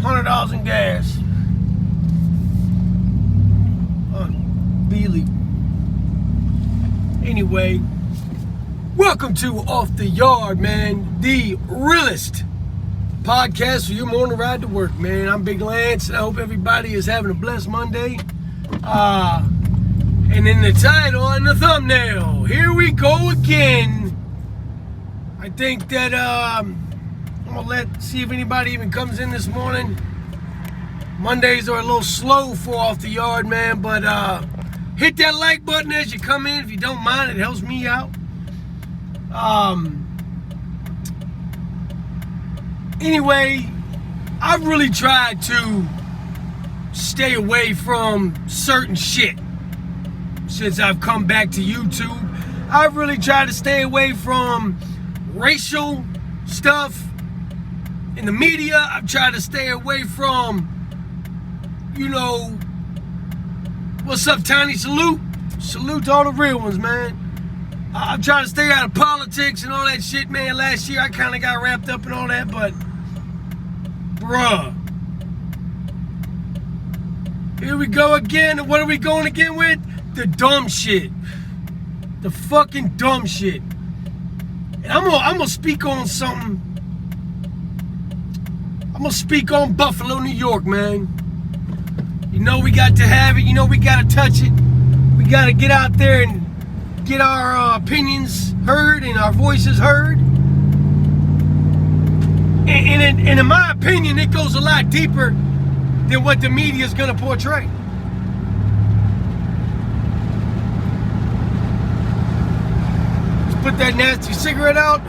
$100 in gas. Unbelievable. Anyway, welcome to Off the Yard, man. The realest podcast for your morning ride to work, man. I'm Big Lance, and I hope everybody is having a blessed Monday. And in the title and the thumbnail, here we go again. I think that I'm gonna see if anybody even comes in this morning. Mondays are a little slow for Off the Yard, man, but hit that like button as you come in if you don't mind. It helps me out. Anyway, I've really tried to stay away from certain shit since I've come back to YouTube. I've really tried to stay away from racial stuff in the media. I've tried to stay away from, what's up, Tiny? Salute to all the real ones, man. I'm trying to stay out of politics and all that shit, man. Last year I kind of got wrapped up in all that, but bruh, here we go again. And what are we going again with? The dumb shit. The fucking dumb shit. And I'm gonna speak on something. I'm gonna speak on Buffalo, New York, man. We got to have it. We got to touch it. We got to get out there and get our opinions heard and our voices heard. And in my opinion, it goes a lot deeper than what the media is going to portray. Let's put that nasty cigarette out.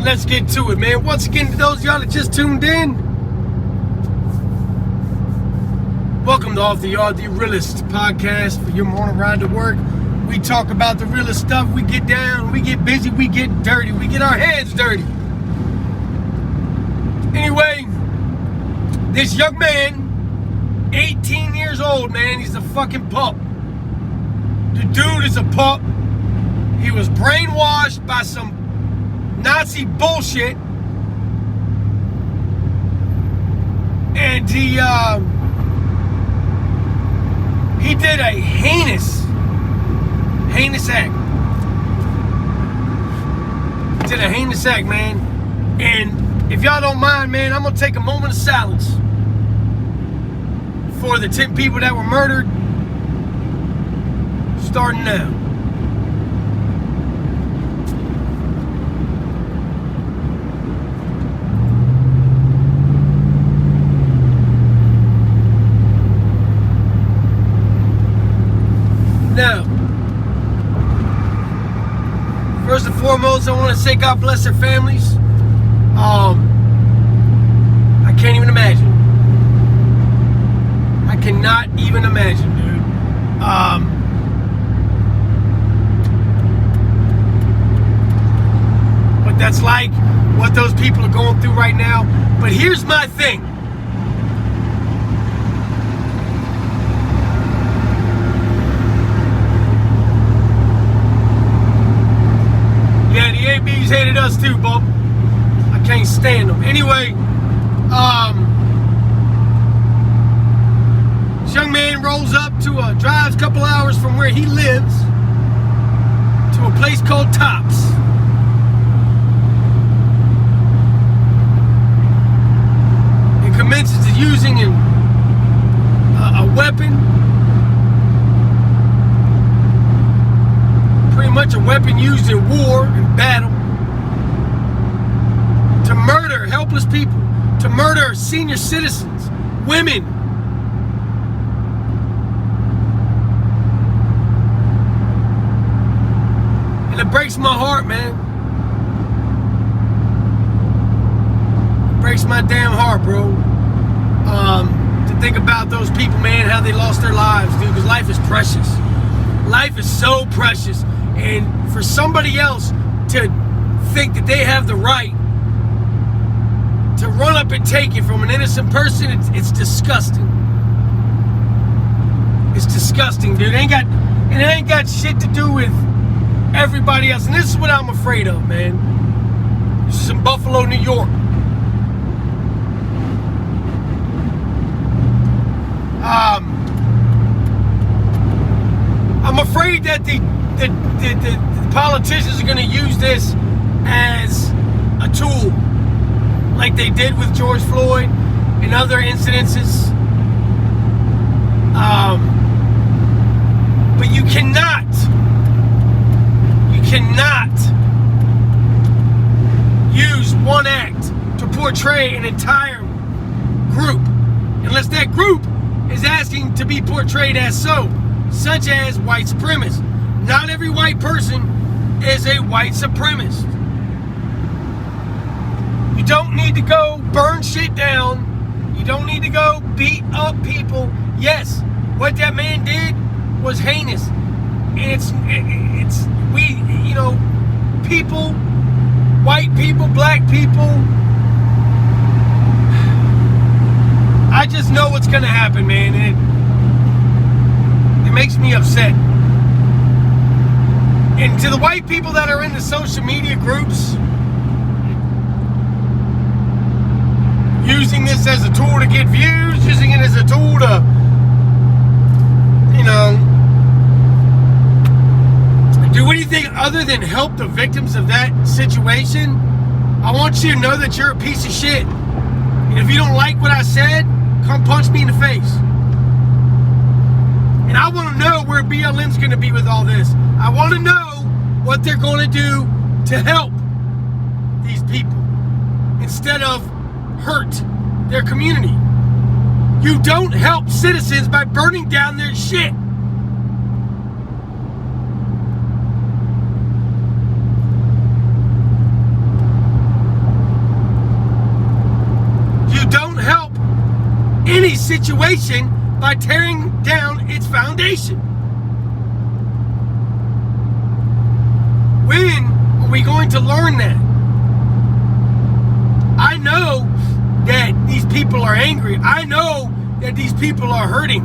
Let's get to it, man. Once again, to those of y'all that just tuned in, welcome to Off the Yard, the realest podcast for your morning ride to work. We talk about the realest stuff. We get down, we get busy, we get dirty, we get our hands dirty. Anyway, this young man, 18 years old, man, he's a fucking pup. The dude is a pup. He was brainwashed by some Nazi bullshit. And he did a heinous act. He did a heinous act, man. And if y'all don't mind, man, I'm gonna take a moment of silence for the 10 people that were murdered, starting now. Now, first and foremost, I want to say God bless their families. I can't even imagine. I cannot even imagine, dude. What that's like, what those people are going through right now. But here's my thing. Yeah, the ABs hated us too, Bob. I can't stand them. Anyway, this young man rolls up to drives a couple hours from where he lives to a place called Tops. And commences to using a weapon. Pretty much a weapon used in war and battle to murder helpless people, to murder senior citizens, women. And it breaks my heart, man. It breaks my damn heart, bro. To think about those people, man, how they lost their lives, dude, because life is precious. Life is so precious. And for somebody else to think that they have the right to run up and take it from an innocent person, it's disgusting. It's disgusting, dude. It ain't got shit to do with everybody else. And this is what I'm afraid of, man. This is in Buffalo, New York. I'm afraid that the politicians are going to use this as a tool, like they did with George Floyd and other incidences. But you cannot use one act to portray an entire group unless that group is asking to be portrayed as such as white supremacists. Not every white person is a white supremacist. You don't need to go burn shit down. You don't need to go beat up people. Yes, what that man did was heinous. And people, white people, black people, I just know what's gonna happen, man, and it makes me upset. And to the white people that are in the social media groups, using this as a tool to get views, using it as a tool to, do anything other than help the victims of that situation, I want you to know that you're a piece of shit. And if you don't like what I said, come punch me in the face. And I want to know where BLM's going to be with all this. I want to know what they're going to do to help these people instead of hurt their community. You don't help citizens by burning down their shit. You don't help any situation by tearing down its foundation. When are we going to learn that? I know that these people are angry. I know that these people are hurting.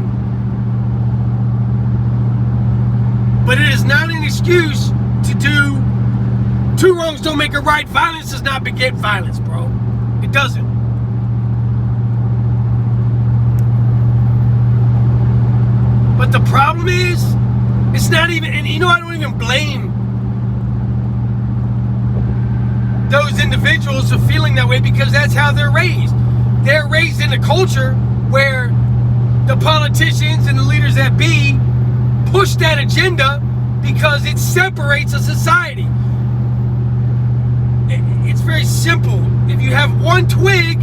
But it is not an excuse to do two wrongs don't make a right. Violence does not beget violence, bro. It doesn't. But the problem is, it's not even, and I don't even blame those individuals for feeling that way because that's how they're raised. They're raised in a culture where the politicians and the leaders that be push that agenda because it separates a society. It's very simple. If you have one twig,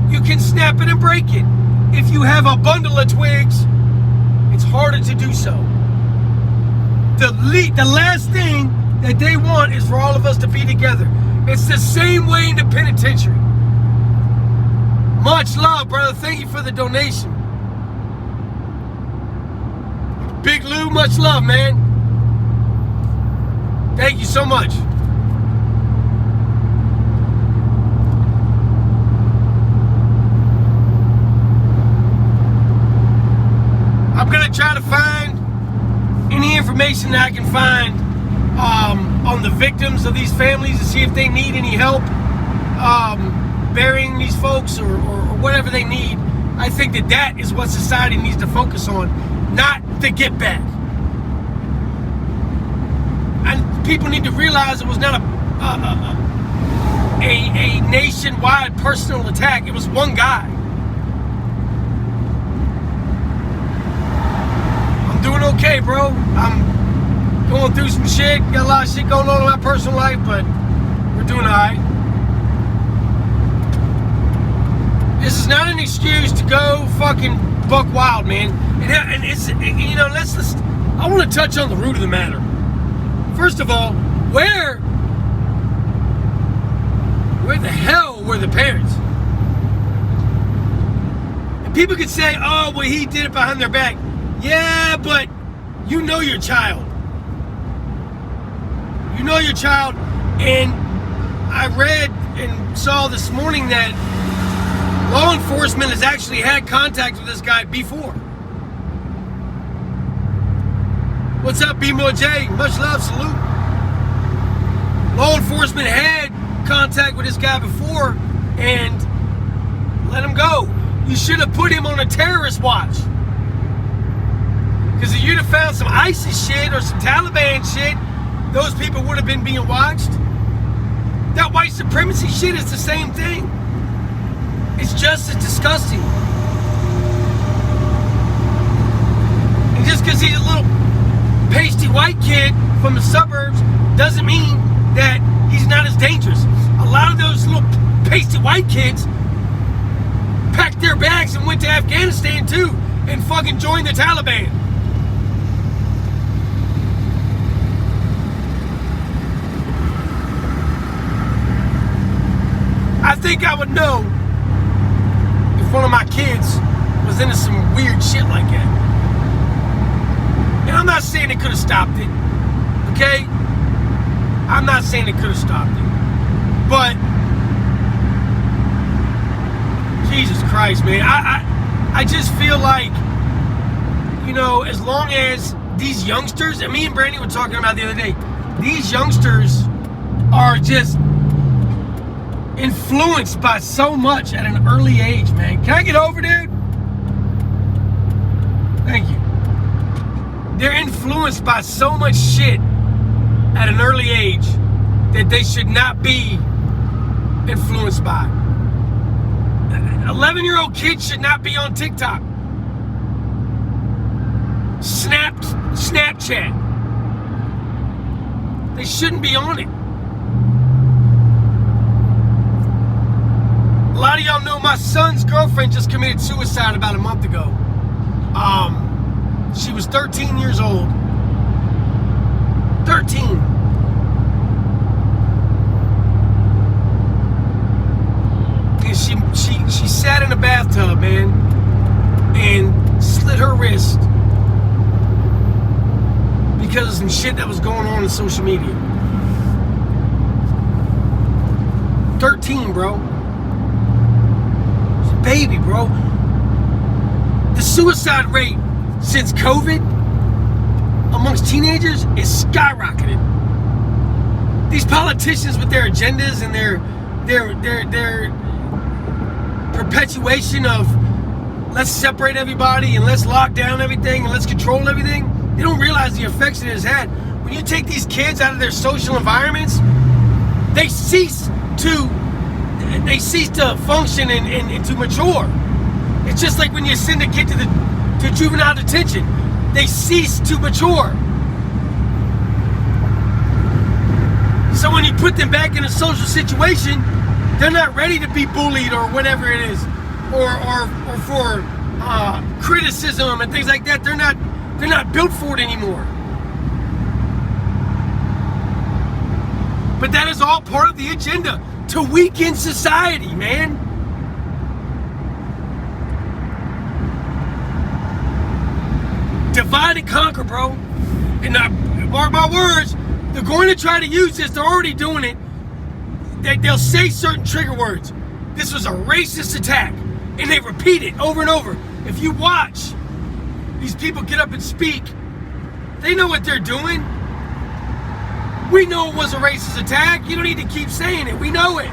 you can snap it and break it. If you have a bundle of twigs, it's harder to do so. The last thing that they want is for all of us to be together. It's the same way in the penitentiary. Much love, brother. Thank you for the donation. Big Lou, much love, man. Thank you so much. I'm going to try to find any information that I can find on the victims of these families to see if they need any help burying these folks or whatever they need. I think that is what society needs to focus on, not the get back. And people need to realize it was not a nationwide personal attack. It was one guy. Doing okay, bro. I'm going through some shit. Got a lot of shit going on in my personal life, but we're doing alright. This is not an excuse to go fucking buck wild, man. And it's, let's I want to touch on the root of the matter. First of all, where the hell were the parents? And people could say, oh, well, he did it behind their back. Yeah, but you know your child. You know your child. And I read and saw this morning that law enforcement has actually had contact with this guy before. What's up, B-Mo J? Much love, salute. Law enforcement had contact with this guy before and let him go. You should have put him on a terrorist watch. Because if you'd have found some ISIS shit or some Taliban shit, those people would have been being watched. That white supremacy shit is the same thing. It's just as disgusting. And just because he's a little pasty white kid from the suburbs doesn't mean that he's not as dangerous. A lot of those little pasty white kids packed their bags and went to Afghanistan too and fucking joined the Taliban. I think I would know if one of my kids was into some weird shit like that. And I'm not saying they could have stopped it, okay? I'm not saying they could have stopped it. But, Jesus Christ, man. I just feel like, you know, as long as these youngsters, and me and Brandy were talking about the other day, these youngsters are just influenced by so much at an early age, man. Can I get over, dude? Thank you. They're influenced by so much shit at an early age that they should not be influenced by. 11-year-old kids should not be on TikTok. Snapchat. They shouldn't be on it. A lot of y'all know my son's girlfriend just committed suicide about a month ago. She was 13 years old. 13. And she sat in a bathtub, man, and slit her wrist because of some shit that was going on social media. 13, bro. Baby, bro. The suicide rate since COVID amongst teenagers is skyrocketed. These politicians with their agendas and their perpetuation of let's separate everybody and let's lock down everything and let's control everything, they don't realize the effects it has had. When you take these kids out of their social environments, they cease to function and to mature. It's just like when you send a kid to juvenile detention. They cease to mature. So when you put them back in a social situation, they're not ready to be bullied or whatever it is, or for criticism and things like that. They're not built for it anymore. But that is all part of the agenda to weaken society, man. Divide and conquer, bro. And mark my words, they're going to try to use this. They're already doing it. They'll say certain trigger words. This was a racist attack. And they repeat it over and over. If you watch these people get up and speak, they know what they're doing. We know it was a racist attack. You don't need to keep saying it. We know it.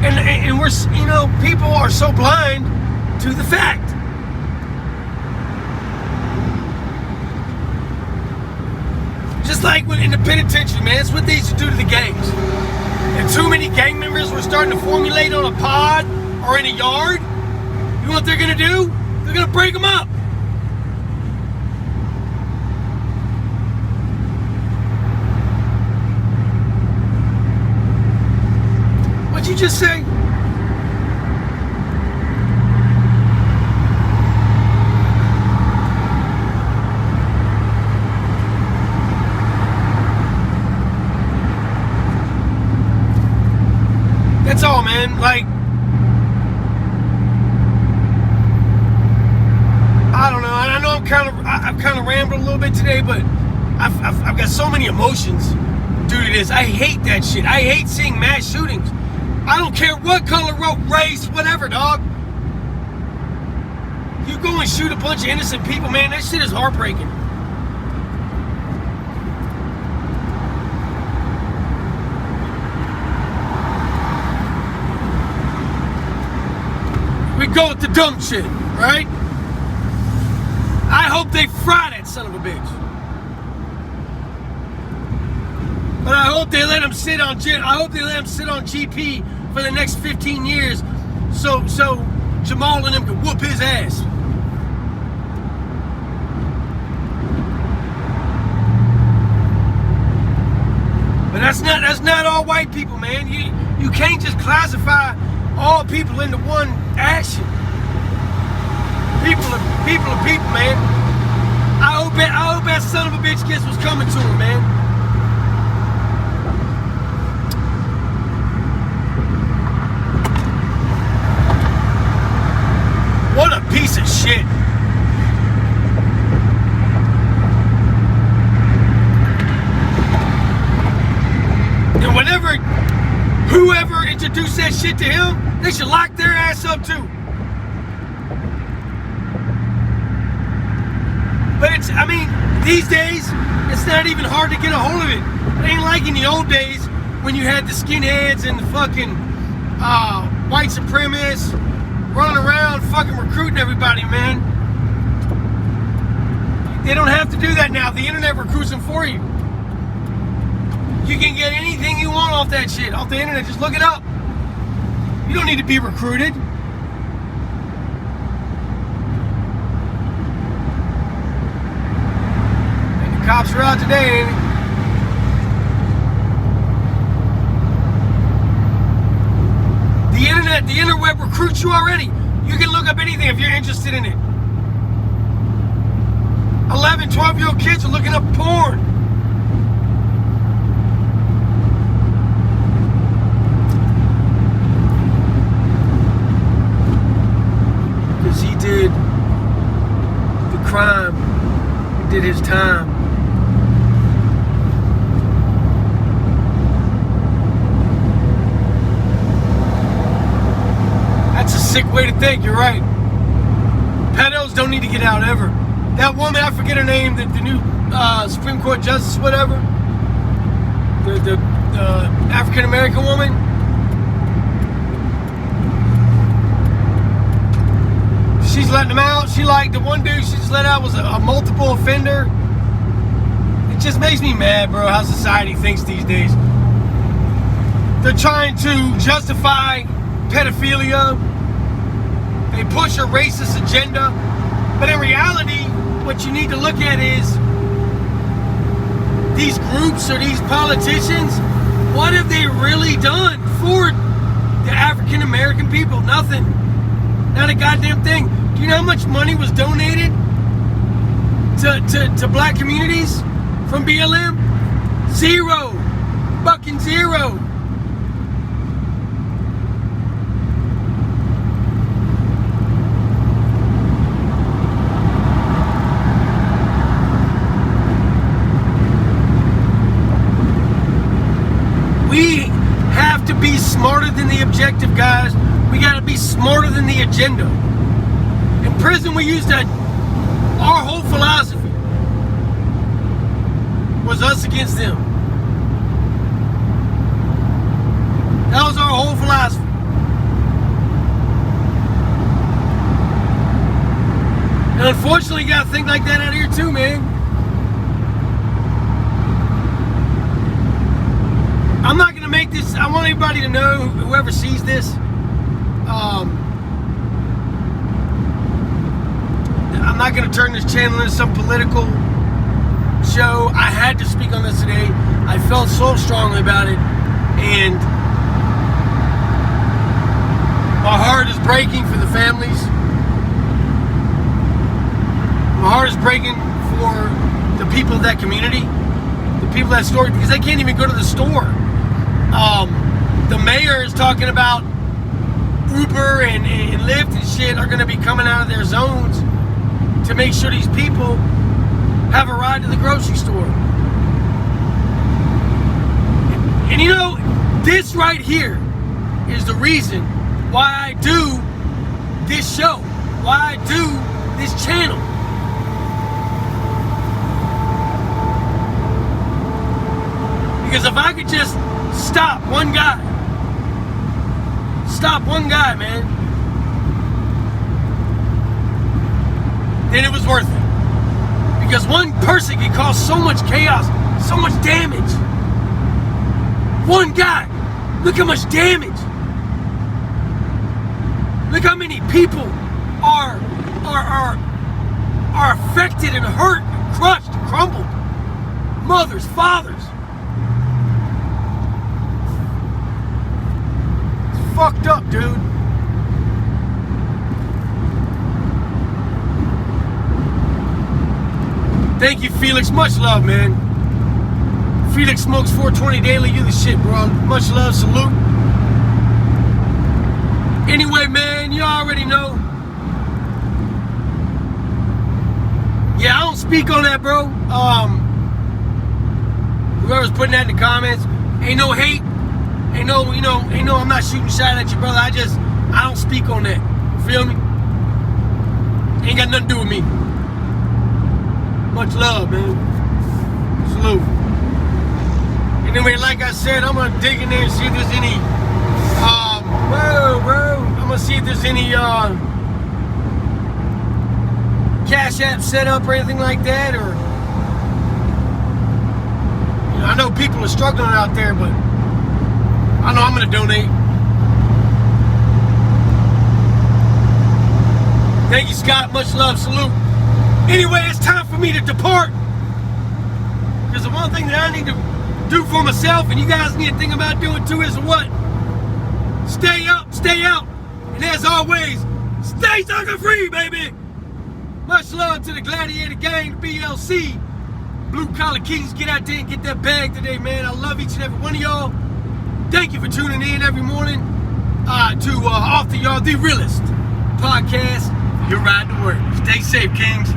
And we're, you know, people are so blind to the fact. Just like when in the penitentiary, man, it's what they used to do to the gangs. And too many gang members were starting to formulate on a pod or in a yard. You know what they're gonna do? They're gonna break them up. What'd you just say? That's all, man. Like, I don't know. I know I've kind of rambled a little bit today, but I've got so many emotions due to this. I hate that shit. I hate seeing mass shootings. I don't care what color, race, whatever, dog. You go and shoot a bunch of innocent people, man. That shit is heartbreaking. go with the dumb shit, right? I hope they fry that son of a bitch. But I hope they let him sit on GP for the next 15 years, so Jamal and him can whoop his ass. But that's not all white people, man. You can't just classify all people into one action. People are people, man. I hope that son of a bitch gets what's coming to him, man. What a piece of shit. And whoever introduced that shit to him, they should lock their ass up too. But these days, it's not even hard to get a hold of it. It ain't like in the old days when you had the skinheads and the fucking white supremacists running around fucking recruiting everybody, man. They don't have to do that now. The internet recruits them for you. You can get anything you want off that shit, off the internet. Just look it up. You don't need to be recruited. And the cops are out today, ain't it? The interweb recruits you already. You can look up anything if you're interested in it. 11, 12-year-old kids are looking up porn. Because he did the crime. He did his time. That's a sick way to think, you're right. Pedos don't need to get out ever. That woman, I forget her name, the new Supreme Court Justice, whatever. The African-American woman. She's letting them out. She like the one dude she just let out was a multiple offender. It just makes me mad, bro, how society thinks these days. They're trying to justify pedophilia. They push a racist agenda. But in reality, what you need to look at is these groups or these politicians, what have they really done for the African American people? Nothing. Not a goddamn thing. Do you know how much money was donated to black communities from BLM? Zero. Fucking zero. We have to be smarter than the objective, guys. We got to be smarter than the agenda. In prison, we used that. Our whole philosophy was us against them. That was our whole philosophy. And unfortunately, you got to think like that out here too, man. I'm not going to make this, I want everybody to know, whoever sees this, I'm not going to turn this channel into some political show. I had to speak on this today. I felt so strongly about it, and my heart is breaking for the families. My heart is breaking for the people of that community, the people of that store, because they can't even go to the store. The mayor is talking about Uber and Lyft and shit are going to be coming out of their zones to make sure these people have a ride to the grocery store. And you know, this right here is the reason why I do this show, why I do this channel. Because if I could just stop one guy, man, then it was worth it. Because one person can cause so much chaos, so much damage. One guy, look how much damage. Look how many people are affected and hurt, and crushed, and crumbled. Mothers, fathers. It's fucked up, dude. Thank you, Felix. Much love, man. Felix smokes 420 daily. You the shit, bro. Much love. Salute. Anyway, man, you already know. Yeah, I don't speak on that, bro. Whoever's putting that in the comments, ain't no hate. Ain't no, I'm not shooting shot at you, brother. I don't speak on that. You feel me? Ain't got nothing to do with me. Much love, man. Salute. Anyway, like I said, I'm gonna dig in there and see if there's any I'm gonna see if there's any Cash App set up or anything like that, or I know people are struggling out there, but I know I'm gonna donate. Thank you, Scott. Much love. Salute. Anyway, it's time for me to depart. Because the one thing that I need to do for myself, and you guys need to think about doing too, is what? Stay up, stay out. And as always, stay sucker free, baby. Much love to the Gladiator Gang, the BLC. Blue Collar Kings, get out there and get that bag today, man. I love each and every one of y'all. Thank you for tuning in every morning to Off the Yard, the realest podcast. Your ride to work. Stay safe, Kings.